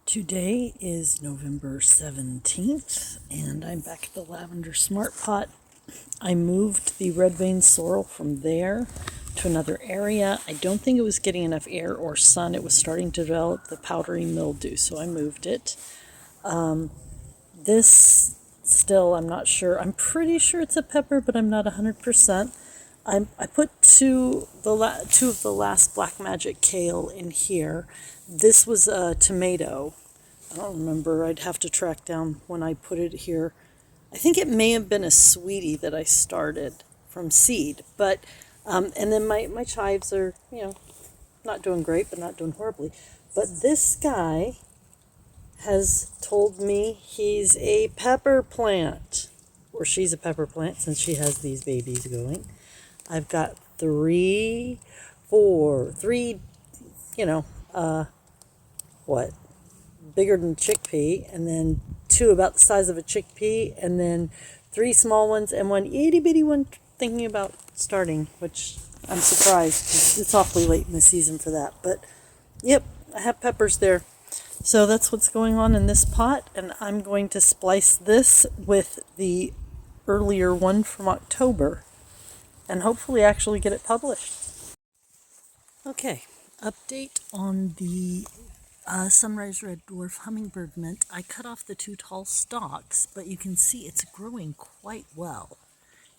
Today is November 17th, and I'm back at the Lavender Smart Pot. I moved the red vein sorrel from there to another area. I don't think it was getting enough air or sun. It was starting to develop the powdery mildew, so I moved it. This still, I'm not sure. I'm pretty sure it's a pepper, but I'm not 100%. I put two of the last Black Magic kale in here. This was a tomato. I don't remember. I'd have to track down when I put it here. I think it may have been a sweetie that I started from seed. But and then my chives are, not doing great, but not doing horribly. But this guy has told me he's a pepper plant, or she's a pepper plant since she has these babies going. I've got three, what, bigger than chickpea, and then two about the size of a chickpea, and then three small ones, and one itty bitty one thinking about starting, which I'm surprised 'cause it's awfully late in the season for that. But yep, I have peppers there. So that's what's going on in this pot, and I'm going to splice this with the earlier one from October and hopefully actually get it published. Okay, update on the Sunrise Red Dwarf Hummingbird Mint. I cut off the two tall stalks, but you can see it's growing quite well.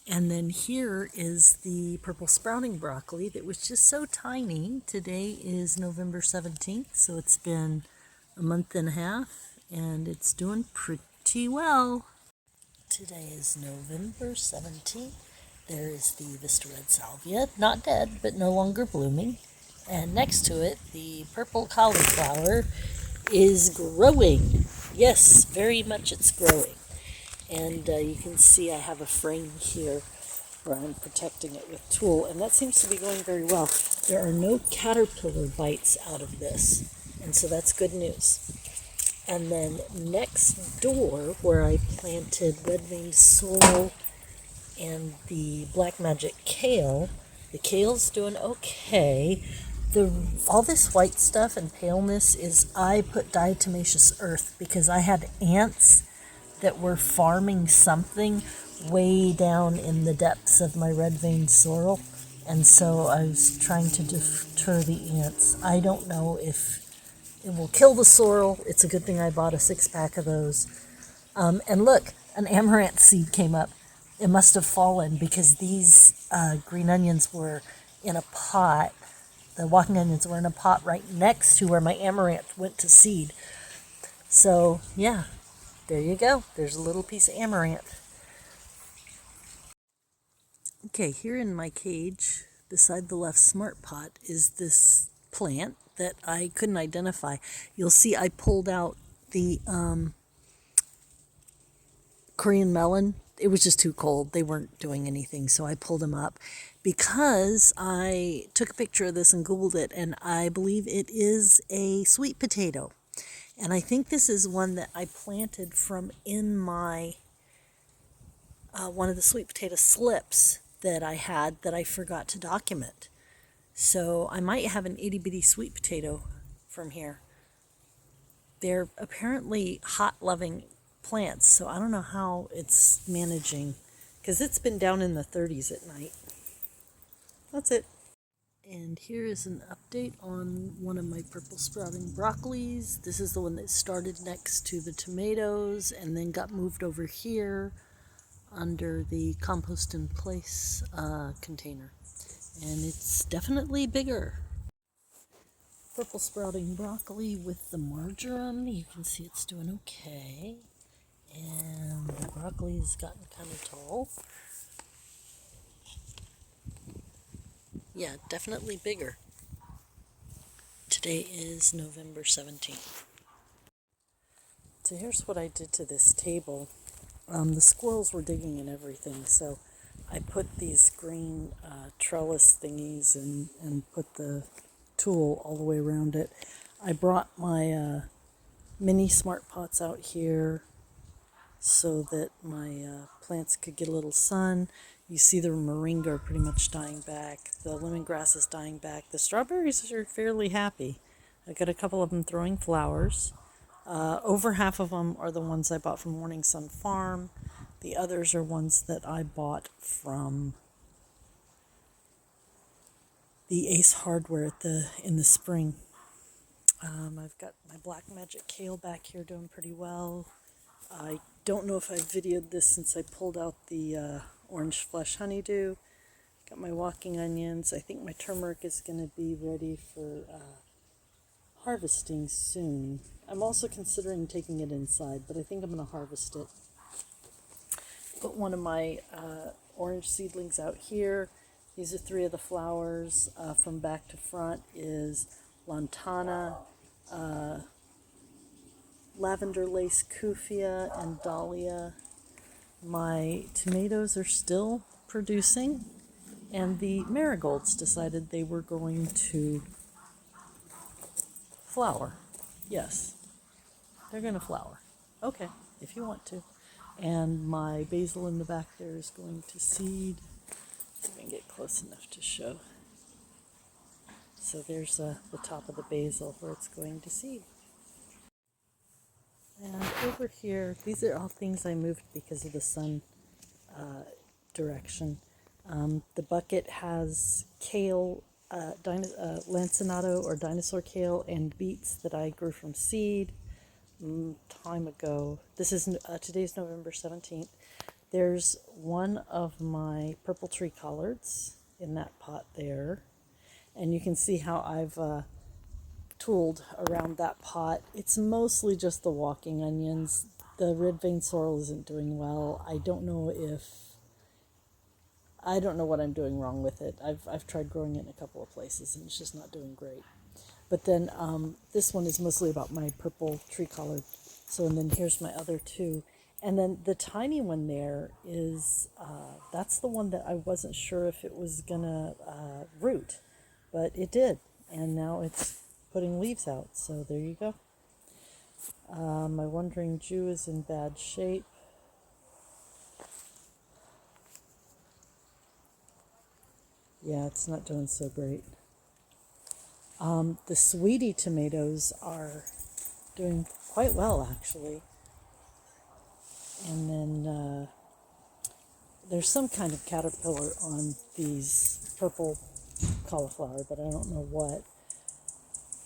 And then here is the purple sprouting broccoli that was just so tiny. Today is November 17th, so it's been a month and a half, and it's doing pretty well. Today is November 17th. There is the Vista Red Salvia, not dead, but no longer blooming. And next to it, the purple cauliflower is growing. Yes, very much it's growing. And you can see I have a frame here where I'm protecting it with tulle, and that seems to be going very well. There are no caterpillar bites out of this, and so that's good news. And then next door, where I planted red veined sorrel and the Black Magic kale, the kale's doing okay. All this white stuff and paleness is I put diatomaceous earth because I had ants that were farming something way down in the depths of my red veined sorrel, and so I was trying to deter the ants. I don't know if it will kill the sorrel. It's a good thing I bought a 6-pack of those. And look, an amaranth seed came up. It must have fallen because these green onions were in a pot. The walking onions were in a pot right next to where my amaranth went to seed. So, yeah, there you go. There's a little piece of amaranth. Okay, here in my cage, beside the left smart pot, is this plant that I couldn't identify. You'll see I pulled out the Korean melon. It was just too cold. They weren't doing anything, so I pulled them up because I took a picture of this and Googled it, and I believe it is a sweet potato. And I think this is one that I planted from in my one of the sweet potato slips that I had that I forgot to document. So I might have an itty bitty sweet potato from here. They're apparently hot-loving plants, so I don't know how it's managing, because it's been down in the 30s at night. That's it. And here is an update on one of my purple sprouting broccolis. This is the one that started next to the tomatoes and then got moved over here under the compost in place container. And it's definitely bigger. Purple sprouting broccoli with the marjoram. You can see it's doing okay. And the broccoli has gotten kind of tall. Yeah, definitely bigger. Today is November 17th. So here's what I did to this table. The squirrels were digging and everything, so I put these green trellis thingies and put the tulle all the way around it. I brought my mini smart pots out here so that my plants could get a little sun. You see the moringa are pretty much dying back. The lemongrass is dying back. The strawberries are fairly happy. I got a couple of them throwing flowers. Over half of them are the ones I bought from Morning Sun Farm. The others are ones that I bought from the Ace Hardware in the spring. I've got my Black Magic Kale back here doing pretty well. I don't know if I videoed this since I pulled out the orange flesh honeydew. Got my walking onions. I think my turmeric is going to be ready for harvesting soon. I'm also considering taking it inside, but I think I'm going to harvest it. Put one of my orange seedlings out here. These are 3 of the flowers. From back to front is lantana, lavender lace kufia, and dahlia. My tomatoes are still producing, and the marigolds decided they were going to flower. Yes, they're going to flower. Okay, if you want to. And my basil in the back there is going to seed. See if I can get close enough to show. So there's the top of the basil where it's going to seed. And over here, these are all things I moved because of the sun direction. The bucket has kale, lanceolato or dinosaur kale, and beets that I grew from seed time ago. This is today's November 17th. There's one of my purple tree collards in that pot there, and you can see how I've tooled around that pot. It's mostly just the walking onions. The red vein sorrel isn't doing well. I don't know what I'm doing wrong with it. I've tried growing it in a couple of places and it's just not doing great. But then this one is mostly about my purple tree collard. So, and then here's my other 2. And then the tiny one there is, that's the one that I wasn't sure if it was gonna root, but it did. And now it's putting leaves out. So there you go. My Wandering Jew is in bad shape. Yeah, it's not doing so great. The sweetie tomatoes are doing quite well, actually. And then there's some kind of caterpillar on these purple cauliflower, but I don't know what.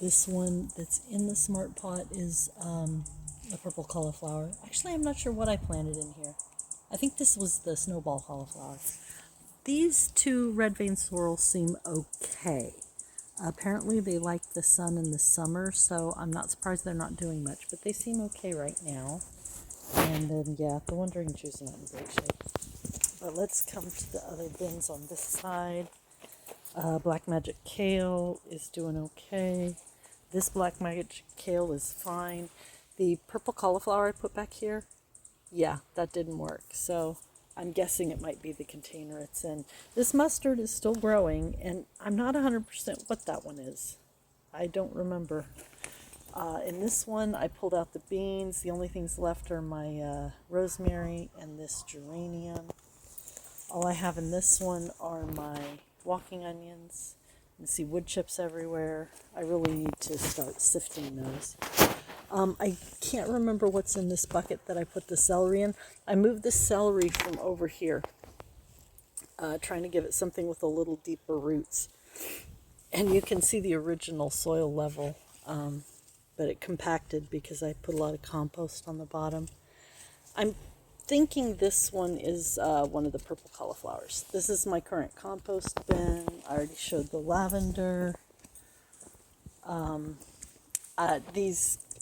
This one that's in the smart pot is the purple cauliflower. Actually, I'm not sure what I planted in here. I think this was the snowball cauliflower. These 2 red vein sorrel seem okay. Apparently they like the sun in the summer, so I'm not surprised they're not doing much, but they seem okay right now. And then, yeah, the Wandering Jew's not in great shape. But let's come to the other bins on this side. Black Magic Kale is doing okay. This Black Magic Kale is fine. The purple cauliflower I put back here, yeah, that didn't work. So I'm guessing it might be the container it's in. This mustard is still growing, and I'm not 100% what that one is. I don't remember. In this one, I pulled out the beans. The only things left are my rosemary and this geranium. All I have in this one are my walking onions. You can see wood chips everywhere. I really need to start sifting those. I can't remember what's in this bucket that I put the celery in. I moved the celery from over here, trying to give it something with a little deeper roots. And you can see the original soil level, but it compacted because I put a lot of compost on the bottom. I'm thinking this one is one of the purple cauliflowers. This is my current compost bin. I already showed the lavender.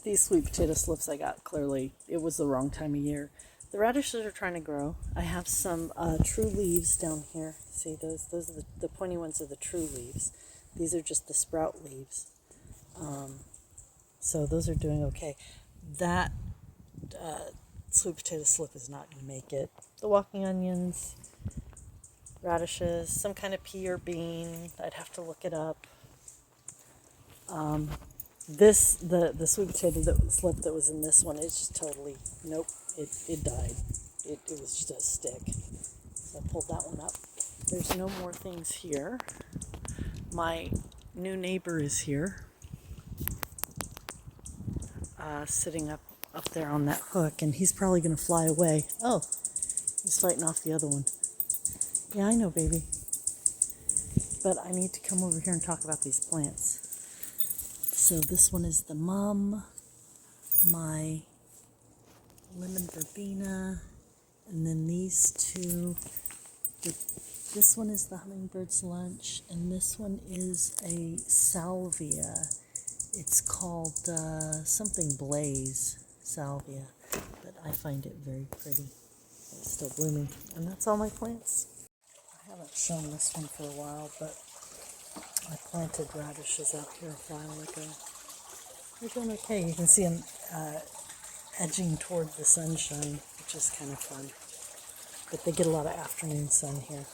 These sweet potato slips I got, clearly it was the wrong time of year. The radishes are trying to grow. I have some true leaves down here. See, those are the pointy ones are the true leaves. These are just the sprout leaves. So those are doing okay. That sweet potato slip is not going to make it. The walking onions, radishes, some kind of pea or bean. I'd have to look it up. The sweet potato slip that was in this one is just totally, nope, it died. It was just a stick. So I pulled that one up. There's no more things here. My new neighbor is here. sitting up there on that hook, and he's probably going to fly away. Oh, he's fighting off the other one. Yeah, I know, baby. But I need to come over here and talk about these plants. So this one is the mum, my lemon verbena, and then these two. This one is the hummingbird's lunch, and this one is a salvia. It's called something blaze salvia, but I find it very pretty. It's still blooming, and that's all my plants. I haven't shown this one for a while, but I planted radishes out here a while ago. They're doing okay. You can see them edging toward the sunshine, which is kind of fun. But they get a lot of afternoon sun here.